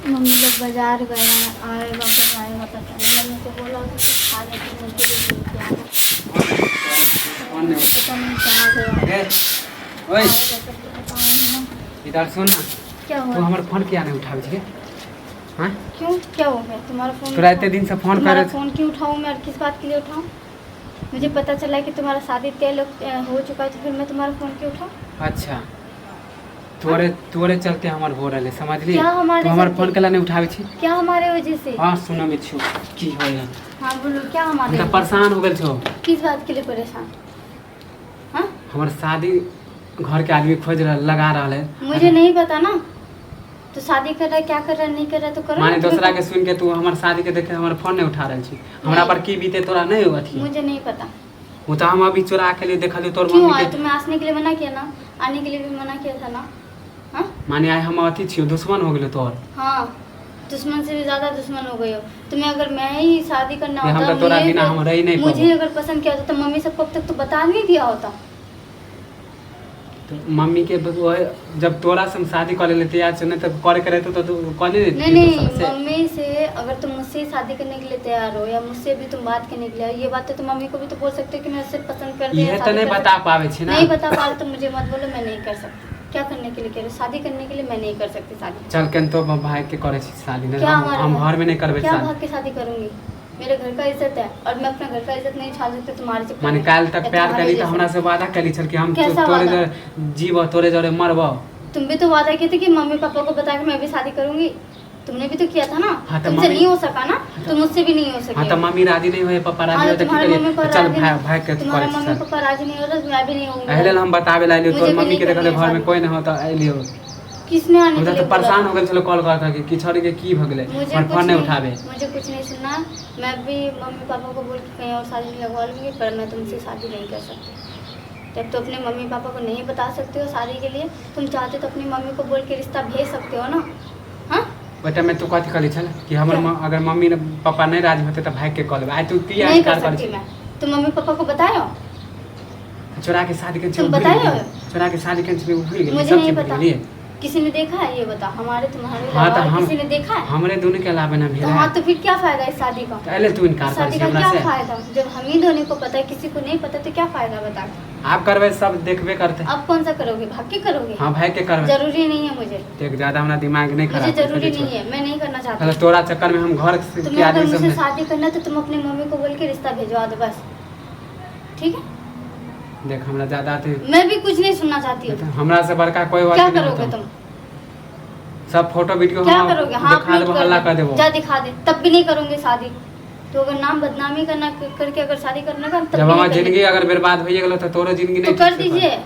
Mummy लोग बाजार गए हैं, आएगा कब आएगा पता नहीं। मैंने तो बोला था कुछ खाने पीने के लिए लेके आना, पता नहीं कहाँ गया। ओए आएगा तब तो बताऊंगी ना। इधर सुन ना, क्या तू हुआ? हमर फोन किया नहीं उठावे छे? हां क्यों, क्या हो गया? तुम्हारा फोन तोरा इतने दिन से फोन तुम्हारा करे फोन क्यों उठाऊं मैं? और किस बात के लिए उठाऊं? मुझे पता चला कि तुम्हारा शादी तय हो चुका है, तो फिर मैं तुम्हारा फोन क्यों उठाऊं? अच्छा तोरे तोरे चलते हमर हो रहले, समझली? क्या हमारे तू हमर चलते? फोन केला नहीं उठावे छी? क्या हमारे वजह से? हां सुनो में छु की होइला, हाँ बोलो, क्या हमारे हम वजह तो परेशान हो गेल छो। से? किस बात के लिए परेशान? हाँ हमर शादी घर के आदमी खोज रहा लगा रहा है। मुझे नहीं पता ना, तो शादी कर रहा है, क्या कर रहा है, नहीं कर रहा है तो करो। माने दूसरा के सुन के तू हमर शादी के देखे हमर फोन नहीं उठा रहल छी, हमरा पर की बीते तोरा नहीं होगा थी? मुझे नहीं पता। वो तो हम अभी चोरा के लिए देखलियो तोर क्यों मम्मी आए? के। तुम्हें आने के लिए मना किया ना, आने के लिए भी मना किया था ना। हाँ माने आए हम अथी छियो, दुश्मन हो गेलो तोर। हाँ, दुश्मन से भी ज्यादा दुश्मन हो गई हो। तुम्हें अगर मैं ही शादी करना हम होता, तो तोरा बिना हम रह ही नहीं मुझे पाबो। अगर पसंद किया होता तो मम्मी सबको अब तक तो बता नहीं दिया होता। तो मम्मी के जब तोरा से हम शादी कर लेते यार से नहीं तो करे करे तो तू कर ले। नहीं नहीं, मम्मी से अगर तुम मुझसे शादी करने के लिए तैयार हो, या मुझसे भी तुम बात करने के लिए, ये बात तो मम्मी को भी तो बोल सकते हो कि मैं उससे पसंद करती हूँ। ये तो नहीं बता पावे छी ना। नहीं बता पा रहे तो मुझे मत बोलो, मैं नहीं कर सकती। क्या करने के लिए कह रहे हो? शादी करने के लिए मैं नहीं कर सकती शादी। चल के तो भाई के करे छी शादी नहीं, क्या हम घर में नहीं करबे क्या शादी। भाग के शादी करूंगी? मेरे घर का इज्जत है, और मैं अपना घर का इज्जत नहीं छाड़ सकती तुम्हारे चक्कर माने में। काल तक या प्यार तुम्हारे करी तो जैसे। हमरा से वादा करी छल कि हम कैसा तोरे वादा? जरे जीव तोरे जरे मरबो। तुम भी तो वादा किए थे कि मम्मी पापा को बता के मैं भी शादी करूंगी। तुमने भी तो किया था ना। हाँ, तो तुमसे मम्मी- नहीं हो सका ना, तो मुझसे भी नहीं हो सके। हां तो मम्मी राजी नहीं होए, पापा राजी हाँ, होए तो की तुम्हारे मम्मी करिए? पापा चल राजी भाई नहीं- भाई के तुम्हारे करे मम्मी छी। पापा राजी नहीं हो रहा, मैं भी नहीं होऊंगी। पहले हम बतावे लाइलियो मुझे तोर भी मम्मी नहीं के देखले करनी है घर में शादी। कोई नहीं होता आइलियो। किसने आने हम के तो लिए परेशान बोला? हो गेल छलो कॉल करता कि किछड़ के की भ गेले, मुझे पर कुछ फोन नहीं उठावे। मुझे कुछ नहीं सुनना। मैं भी मम्मी पापा को बोल के कहीं और शादी लगवा लूंगी, पर मैं तुमसे शादी नहीं कर सकती। जब तो अपने मम्मी पापा को नहीं बता सकते हो शादी के लिए, तुम चाहते तो अपनी मम्मी को बोल के रिश्ता भेज सकते हो ना। हाँ बेटा मैं तो कथी करी छल कि हमर क्या? अगर मम्मी ने पापा नहीं राजी होते तो भाई के कॉल आई तू की नहीं कर आकार कर सकती मैं। तुम मम्मी पापा को बतायो? चोरा के शादी के तुम बतायो? चोरा के शादी के भूल गेली मुझे सब नहीं चीज पता। भूल गेली। किसी ने देखा है? ये बता, हमारे तुम्हारे हाँ, तो अलावा हम- किसी ने देखा है? हमरे दोनों के अलावा ना तो भेला हाँ, तो फिर क्या फायदा इस शादी का? पहले तू इनकार इस कर शादी छी का हमरा क्या से। फायदा जब हम ही दोनों को पता है, किसी को नहीं पता, तो क्या फायदा बता के? आप करबे सब देखबे करते। अब कौन सा करोगे? भाग के करोगे? हां भाई के करबे। जरूरी नहीं है मुझे। देख ज्यादा हमरा दिमाग नहीं खराब मुझे कर जरूरी दे नहीं है, मैं नहीं करना छो। चाहती। तोरा चक्कर में हम घर के तुम्हें अगर आदमी सब मुझसे ने- शादी करना है तो तुम अपनी मम्मी को बोल के रिश्ता भिजवा दो बस। ठीक है? देख हमरा ज्यादा थे मैं भी कुछ नहीं सुनना चाहती हूँ। हमरा से बड़का कोई क्या बात नहीं करोगे होता। तुम? सब फोटो वीडियो क्या हम करोगे? हाँ, दिखा देबो, हल्ला कर देबो। जा दिखा दे, तब भी नहीं करूंगी शादी। तो अगर नाम बदनामी करना करके अगर शादी करने का, तब जब भी हमार नहीं करनी। जिंदगी अगर बर्बाद होइए गेलो तो तोरो जिंदगी तो नहीं कर ठीक से दीजिए,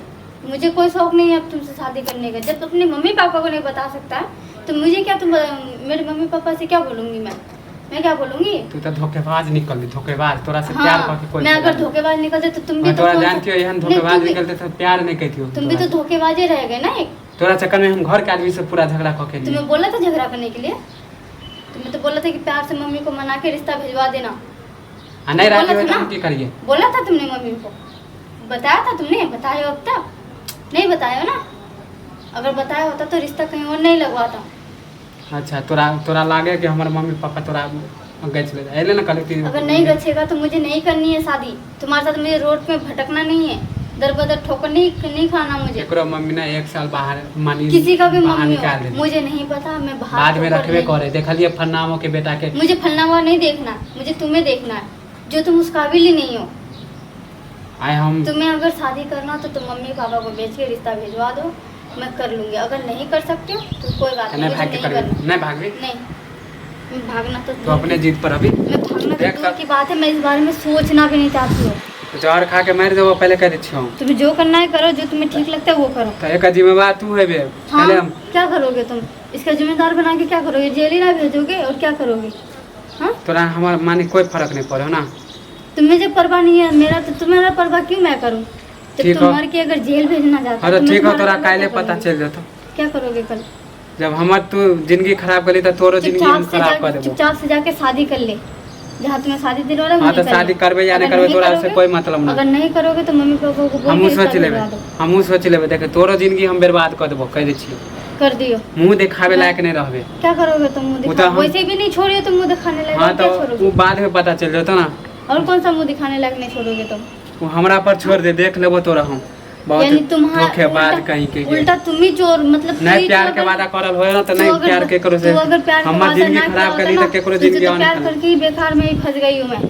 मुझे कोई शौक नहीं है अब तुमसे शादी करने का। जब अपने मम्मी पापा को नहीं बता सकता है तो मुझे क्या, तुम मेरे मम्मी पापा से क्या बोलूंगी मैं क्या बोलूंगी? तू तो धोखेबाज निकल धोखेबाज तोरा से प्यार हाँ, करके कोई मैं अगर फायदा धोखेबाज निकलते तो तुम भी नहीं। तो तोरा कौन सा- जानती हो एहन नहीं, धोखेबाज तुम भी- निकलते तो प्यार नहीं कहती हो। तुम भी तो धोखेबाजे रह गए ना एक। तोरा चक्कर में हम घर के आदमी से पूरा झगड़ा करके लिए। तुम्हें बोला था झगड़ा करने के लिए? तुम्हें तो बोला था कि प्यार से मम्मी को मना के रिश्ता भिजवा देना। आ नहीं राजी बोला हो था तो हम ना? की करिए? बोला था तुमने मम्मी को? बताया था तुमने? बताया अब तक नहीं बताया ना? अगर बताया होता तो रिश्ता कहीं और नहीं लगवाता। अच्छा तोरा तोरा लागे कि हमर मम्मी पापा तोरा गए चले एले ना कल की अगर नहीं गछेगा तो मुझे नहीं करनी है शादी। तुम्हारे साथ मुझे रोड पे भटकना नहीं है, दर बदर ठोकर नहीं खाना मुझे। एकरो मम्मी ना 1 साल बाहर मानी किसी का भी बाहर मम्मी निकाल हो, दे। मुझे नहीं पता। मैं बाहर बाद में ठोकर रखबे नहीं- करे देखलिए फन्नामो के बेटा के। मुझे फलना हुआ नहीं देखना, मुझे तुम्हें देखना है, जो तुम उस काबिल ही नहीं हो। आए हम तुम्हें अगर शादी करना तो तुम मम्मी पापा को बेच के रिश्ता भिजवा दो, मैं कर लूंगी। अगर नहीं कर सकते हो तो कोई बात नहीं, नहीं मुझे भाग के नहीं करबे करना। नहीं भागबे नहीं, मैं भागना तो तो अपने जीत पर अभी मैं भागना देख तो दूर कर- की बात है, मैं इस बारे में सोचना भी नहीं चाहती हूँ। जहर खा के मार देबो पहले कह दै छियो। तुम्हें जो करना है करो, जो तुम्हें ठीक लगता है वो करो। तो एक जिम्मेवार तू हेबे हाँ, पहले हम क्या करोगे तुम? इसका जिम्मेदार बना के क्या करोगे? जेल ही ना भेजोगे और क्या करोगे? हाँ, तोरा हमार माने कोई फर्क नहीं पड़े ना। तुम्हें जब परवाह नहीं है मेरा, तो तुम्हारा परवाह क्यों मैं करूँ? जब ठीक तुम हो। मर के अगर जेल भेजना चाहता अरे तो मैं ठीक हो तुम्हारा तोरा परवाह काले क्या पता करूँगी? चल जातो। क्या करोगे कल? जब हमर तू जिंदगी खराब करी तो तोरो जिंदगी हम खराब कर देबो। चुपचाप से जाके शादी कर ले, जहाँ तुम्हें शादी दिलवा रहा है हाँ वहीं तो कर शादी ले। करबे या नहीं अगर करबे तोरा से करोगे- कोई मतलब अगर नहीं। नहीं करोगे तो मम्मी पापा को बोल हमहू के सोच रिश्ता लेबे भिजवा दो। हमहू सोच लेबे देखे तोरो जिंदगी हम बर्बाद कर देबो कह दै छियै। कर दियो। मुंह दिखावे लायक नहीं रहबे। क्या करोगे तुम मुंह वो दिखा? तो हम- वैसे भी नहीं छोड़िए तुम मुंह दिखाने लायक, हाँ और क्या तो वो छोड़ोगे? बाद में पता चल जाता ना। और कौन सा मुंह दिखाने लायक नहीं छोड़ोगे तुम? वो हमरा पर छोड़ दे, देख लेबो तोरा हम यानी बहुत तुम्हारा धोखेबाज कहीं के ये। उल्टा तुम ही चोर, मतलब नहीं कोई प्यार तो के अगर- वादा करल होए ना तो तू नहीं अगर- प्यार के करो से तू अगर प्यार के हमर वादा जिंदगी ना खराब किया करी होता तो केकरो ना, जिंदगी तो और प्यार नहीं करके ही बेकार में ही फंस गई हूँ मैं।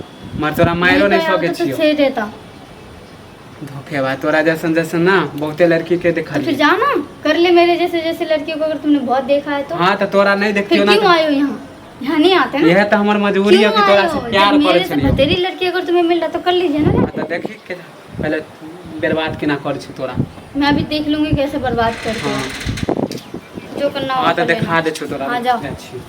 मर तोरा मारो नहीं तो सके तो छियो। छेड़ देता। धोखेबाज तोरा जैसन जैसन ना बहुते लड़की के तो फिर देखली। जा ना, कर ले मेरे जैसे जैसे लड़कियों को, अगर तुमने बहुत देखा है तो। हाँ तो तोरा नहीं देखतियो फिर ना क्यों आए हो यहाँ? यहाँ नहीं आते ना। यह तो हमर मजबूरी है क्यों कि तोरा आए से हो? प्यार जब करे मेरे से छलियो। तेरी लड़की अगर तुम्हें मिल रहा तो कर लीजिए ना। हाँ, तो देखी के पहले बर्बाद के ना कर छी तोरा। मैं अभी देख लूंगी कैसे बर्बाद करते हाँ हो। जो करना हो हाँ तो कर लेना। दिखा दे छो तोरा। आ जाओ। अच्छी